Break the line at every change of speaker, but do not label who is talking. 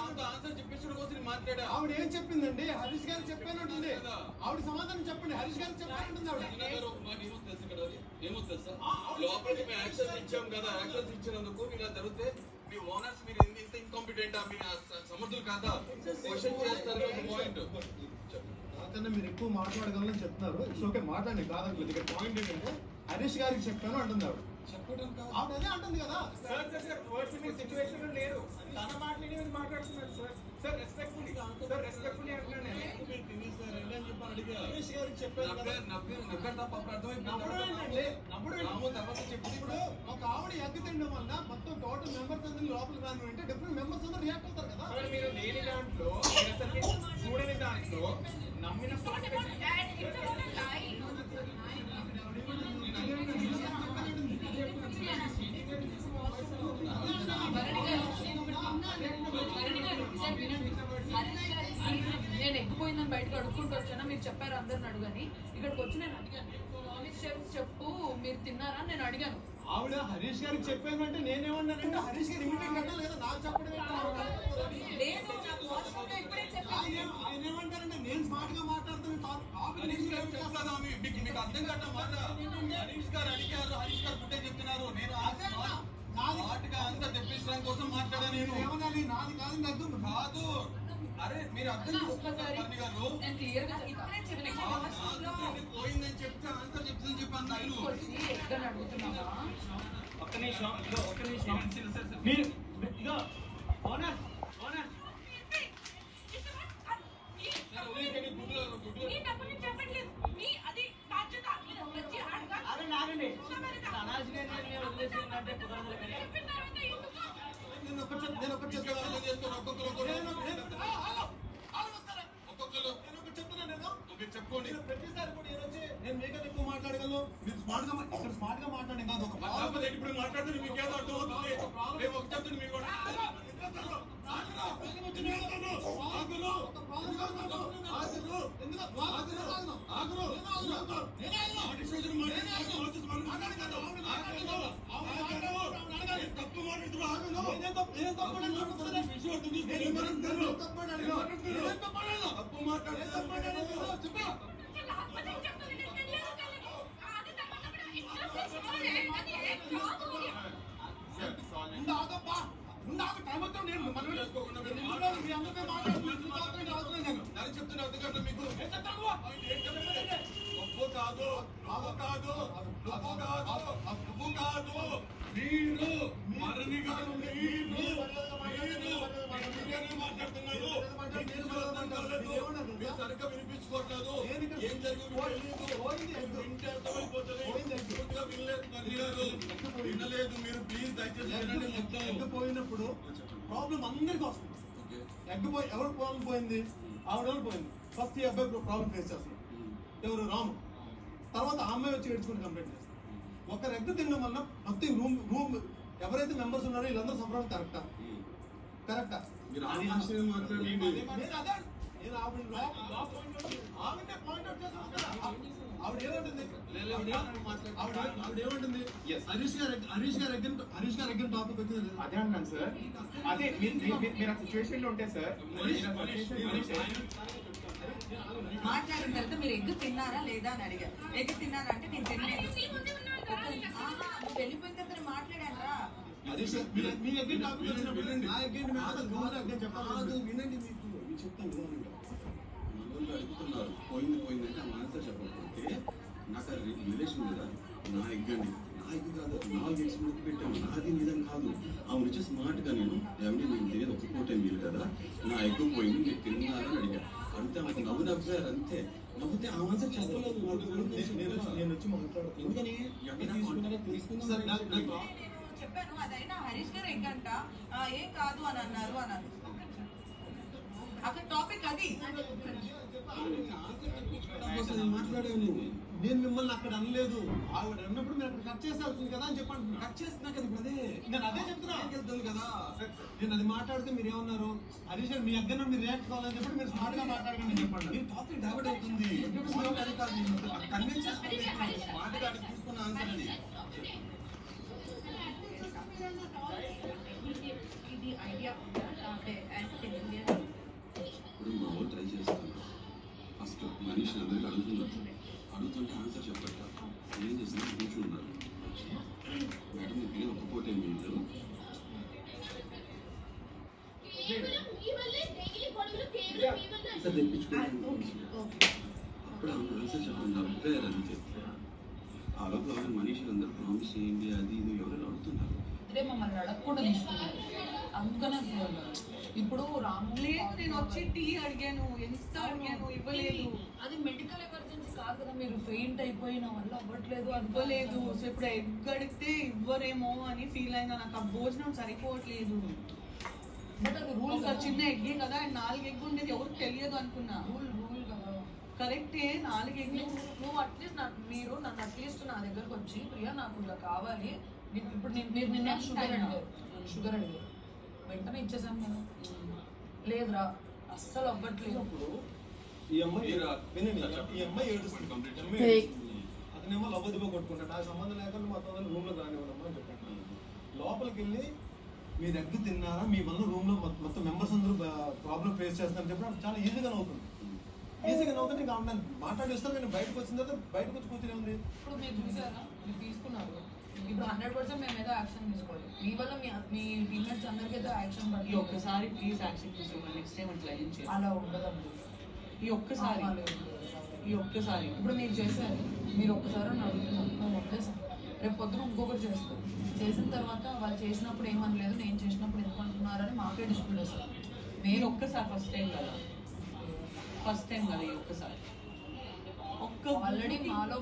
Answer చెప్పించడం కోసం మాట్లాడా.
ఆవిడ ఏం చెప్పిందండి? హరీష్ గారు చెప్పానంటుంది. ఆవిడ సమాధానం చెప్పండి. హరీష్ గారు చెప్పానంటుంది ఆవిడ.
ఏమో తెలుసా, లోపలికి మేము యాక్సెస్ ఇచ్చాం కదా, యాక్సెస్ ఇచ్చినందుకు ఇలా జరిగితే మీ ఓనర్స్ మీరు ఇంత ఇన్కాంపిటెంటా, మీ సమర్థులు కాదా, క్వశ్చన్ చేస్తారు. పాయింట్
నాకన్నా మీరు ఎక్కువ మాట్లాడగలని చెప్తున్నారు. ఇట్స్ ఓకే, మాట్లాడండి, కాదట్లేదు. ఇక్కడ పాయింట్ ఏంటంటే హరీష్ గారికి చెప్పాను అంటుంది ఆవిడ.
చెప్పడం కాదు,
ఆవిడ అదే అంటుంది కదా.
సిచ్యువేషన్ లేరు, తన మాటలు మాట్లాడుతున్నారు సార్. సార్ రెస్పెక్ట్ఫుల్లీ అంటున్నాను.
హరీష్ గారికి చెప్పాను కదా. ఇప్పుడు ఒక ఆవిడ ఎగ్గు తినడం వల్ల మొత్తం టోటల్ మెంబర్స్ అందరూ లోపలికి రాను అంటే డిఫరెంట్ మెంబర్స్ అందరూ రియాక్ట్ అవుతారు కదా.
మీరు లేని దాంట్లో చూడని దాంట్లో నమ్మిన
నేను ఎగ్గిపోయిందని బయటకు అడుక్కుంటూ వచ్చానా? మీరు చెప్పారు అందరిని అడుగని. ఇక్కడికి వచ్చి నేను అడిగాను, చెప్పు మీరు తిన్నారా నేను అడిగాను.
ఆవిడ హరీష్ గారికి చెప్పాను అంటే నేనేమన్నానంటే హరీష్ గారు ఇమిటేట్ కట్టాలి కదా, నాకు చెప్పడం నేనేమంటారంటే నేను స్మార్ట్ గా మాట్లాడుతున్నాను.
మీకు అర్థం కాదు మాట. హరీష్ గారు అడిగారు, హరీష్ గారు పుట్టే చెప్తున్నారు. నేను స్మార్ట్గా అంతా తెప్పించడం కోసం మాట్లాడా. నేను
ఏమనాలి? నాది కాదు, అర్థం
కాదు. అరే మీరు అర్థం చేసుకోవాలి గారు. పోయిందని చెప్తే ఆన్సర్ చెప్తుందని చెప్పాను.
ఒక్క నిమిషం మీరు ఇదో ఓనర్
నేను ఒకటి చెప్తాను. చెప్పుకోండి.
ప్రతిసారి కూడా నేను మీకన్నా ఎక్కువ మాట్లాడగలను. మీరు స్మార్ట్ గా ఇక్కడ స్మార్ట్ గా మాట్లాడే కాదు. ఒక
ఇప్పుడు మాట్లాడుతుంది మీకు ఏదో అర్థం అవుతుంది. రేపు ఒక చెప్తుంది మీకు కూడా. తప్పు చెప్తున్నా అర్థం మీకు కాదు మీరు మరణి గారు మాట్లాడుతున్నారు. సరిగ్గా వినిపించుకోవట్లేదు. ఏం వినలేదు. మీరు ప్లీజ్ దయచేసి
ఎగ్గిపోయినప్పుడు ప్రాబ్లం అందరికీ వస్తుంది. ఎగ్గిపోయి ఎవరు ప్రాబ్లం పోయింది? ఆవిడ పోయింది. ఫస్ట్ ఈ అబ్బాయి ప్రాబ్లం ఫేస్ చేస్తున్నాడు. ఎవరు? రాము. తర్వాత ఆ అమ్మాయి వచ్చి ఏడ్చుకుని కంప్లైంట్ చేస్తారు. ఒక ఎగ్ తినడం వల్ల మొత్తం రూమ్ ఎవరైతే మెంబర్స్ ఉన్నారో వీళ్ళందరూ సంప్రదాయం కరెక్టా? ఆవిడేమంటుంది? హరీష్ గారు ఎగ్గిన టాపిక్ వచ్చింది.
అదే అంటాను సార్. అదే మీరు ఆ సిచ్యువేషన్ లో ఉంటే సార్
మాట్లాడిన తర్వాత మీరు ఎగ్గు తిన్నారా లేదా అని అడిగారు. ఎగ్గు తిన్నారా అంటే నేను తినలేదు. వెళ్ళిపోయిన తర్వాత మాట్లాడారా?
మీ ఎగ్గిన టాపిక్ వచ్చినప్పుడు నా ఎగ్గిన చెప్పాలి. వినండి, మీకు చెప్తాను.
అడుగుతున్నారు పోయిందంటే ఆ ఆన్సర్ చెప్పకపోతే నాకు రిలేషన్ మీద నా ఎగ్గండి. నా ఎగ్గు కాదు, 4 eggs ముక్కు పెట్టాము. నాది నిజం కాదు. ఆమె వచ్చి స్మార్ట్ గా నేను తెలియదు ఒక పూట మీరు కదా, నా ఎగ్గు పోయింది మీరు తిన్నారని అడిగా. అంతే ఆమెకు నవ్వుసారు. అంతే నవ్వుతే ఆ ఆన్సర్ చెప్పలేదు.
నేను వచ్చి మాట్లాడుతున్నాను.
ఎందుకని
చెప్పాను అదైనా హరీష్ గారు ఎగ్గంట ఏం కాదు అని అన్నారు. అక్కడ టాపిక్ అది.
మాట్లాడాను
నేను మిమ్మల్ని అక్కడ అనలేదు. ఆవిడ అన్నప్పుడు మీరు అక్కడ కట్ చేసాల్సింది కదా అని చెప్పండి.
కట్ చేస్తున్నా కదా ఇప్పుడు.
నేను అదే చెప్తున్నా
వెళ్తాను కదా.
నేను అది మాట్లాడితే మీరు ఏమన్నారు? హరీష్ గారు మీ దగ్గర మీరు రియాక్ట్ కావాలని చెప్పి మీరు స్మార్ట్ గా మాట్లాడకండి చెప్పండి.
ఈ టాపిక్ డైవర్ట్ అవుతుంది. కన్విన్స్ చేసుకోండి. స్మార్ట్ గా తీసుకున్న ఆన్సర్ అది.
ఇది ఐడియా అంటే
చెప్పట్లా ఏం చేసినా కూర్చున్నారు మేడం మీ పిల్లలు ఒక్కపోతే మీరు సార్ తెప్పించుకుంటాను అప్పుడు ఆన్సర్ చెప్పండి నవ్వారు అంతే ఆ లోపల మనుషులు అందరూ ప్రామిస్ చేయండి అది ఇది ఎవరైనా అడుగుతున్నారు
ఇదే మమ్మల్ని అడగకుండా తీసుకున్నారు అందుకనే ఇప్పుడు రాము
లేదు నేను వచ్చి టీ అడిగాను ఎంత అడిగాను ఇవ్వలేదు
అది మెడికల్ ఎమర్జెన్సీ కాదు కదా మీరు ఫెయింట్ అయిపోయిన వల్ల అవ్వట్లేదు
ఇవ్వలేదు సో ఇప్పుడు ఎగ్ అడిగితే ఇవ్వరేమో అని ఫీల్ అయినా నాకు ఆ భోజనం సరిపోవట్లేదు
బట్ అది రూల్
ఒక చిన్న ఎగ్గే కదా అండ్ 4 ఎగ్ ఉండేది ఎవరికి తెలియదు అనుకున్నా
రూల్ కదా
కరెక్టే 4 ఎగ్
నువ్వు అట్లీస్ట్ మీరు నన్ను అట్లీస్ట్ నా దగ్గరకు వచ్చి ప్రియా నాకు ఇలా కావాలి ఇప్పుడు మీరు నిన్న షుగర్ అడిగారు వెంటనే ఇచ్చేసాను నేను లేదురా అస్సలు అవ్వట్లేదు
ఈ అమ్మాయి వినండి, ఈ అమ్మాయి ఏడుస్తుంది
కంప్లీట్
అతనేమో లవ్వదిబ్బ కొట్టుకుంటాడు నాకు సంబంధం లేకుండా మొత్తం రూమ్ లో రానివ్వడమ్మా అని చెప్పాను లోపలికి వెళ్ళి మీరు ఎగ్ తిన్నారా మీ వల్ల రూమ్ లో మొత్తం మెంబర్స్ అందరూ ప్రాబ్లం ఫేస్ చేస్తారని చెప్పడం చాలా ఈజీగా అవుతుంది ఇంకా ఆమె మాట్లాడిస్తాను నేను బయటకు వచ్చిన తర్వాత బయటకు వచ్చి కూర్చునే ఉంది
ఇప్పుడు మీరు చూసారా మీరు తీసుకున్నారు ఇప్పుడు 100% మేము ఏదో యాక్షన్ తీసుకోవాలి మీ వల్ల మీ టీమ్మేట్స్ అందరికీ ఏదో యాక్షన్
ఈ
పడుతుంది
ఒక్కసారి ప్లీజ్ యాక్సెప్ట్ తీసుకోండి నెక్స్ట్ టైం అట్లా ఏం చేయాలి
అలా ఉండదండి
ఈ ఒక్కసారి ఈ ఒక్కసారి
ఇప్పుడు మీరు చేశారు మీరు ఒక్కసారి అని అడుగుతున్నాను నువ్వు వదిలేసాను రేపు పొద్దున ఇంకొకటి చేస్తారు చేసిన తర్వాత వాళ్ళు చేసినప్పుడు ఏమనలేదు నేను చేసినప్పుడు ఎందుకు అంటున్నారని మాకే డిస్ప్యూట్ చేస్తారు
మీరు ఒక్కసారి ఫస్ట్ టైం కదా ఈ ఒక్కసారి
ఆల్రెడీ మాలో